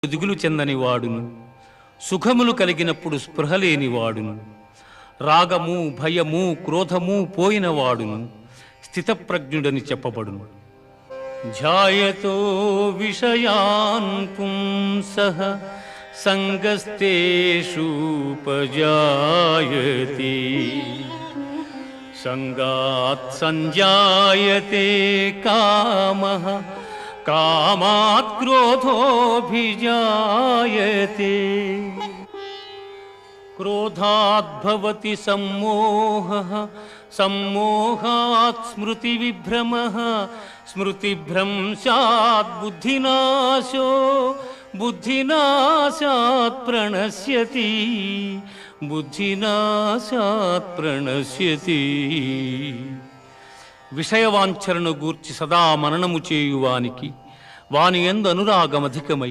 దిగులు చెందని వాడును, సుఖములు కలిగినప్పుడు స్పృహలేని వాడును, రాగము భయము క్రోధము పోయిన వాడును స్థితప్రజ్ఞుడని చెప్పబడును. ధ్యాయతో విషయాన్ పుంసః సంగస్తేషూపజాయతే సంగాత్ సంజాయతే కామః కామాత్ క్రోధోభిజాయతే క్రోధాత్ భవతి సమ్మోహః సమ్మోహాత్ స్మృతి విభ్రమః స్మృతిభ్రంశాత్ బుద్ధినాశో బుద్ధినాశాత్ ప్రణశ్యతి బుద్ధినాశాత్ ప్రణశ్యతి. విషయవాంఛలను గూర్చి సదా మననము చేయువానికి వాని యందు అనురాగమధికమై